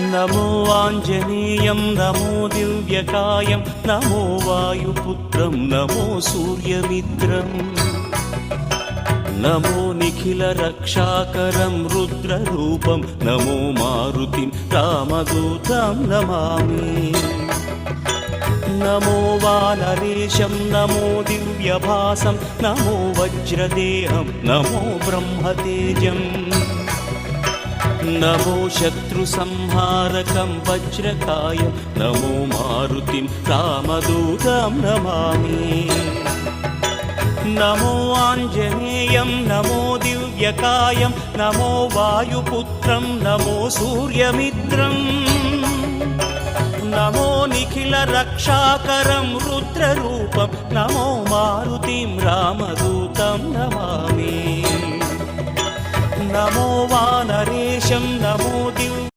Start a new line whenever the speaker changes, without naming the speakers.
नमो आञ्जनेयं नमो दिव्यकायं नमो वायुपुत्रं नमो सूर्यमित्रम् नमो निखिलरक्षाकरं रुद्ररूपं नमो मारुतिं रामदूतं Namami नमो वानरेशं नमो दिव्यभासं नमो वज्रदेहं नमो ब्रह्मतेजम् नमो शत्रुसंहारकं वज्रकायं नमो मारुतिं रामदूतं Namami नमो आञ्जनेयं नमो दिव्यकायं नमो वायुपुत्रं नमो सूर्यमित्रम् नमो निखिलरक्षाकरं रुद्ररूपं नमो मारुतिं रामदूतं Namami नमो वानरेशं नमो Divya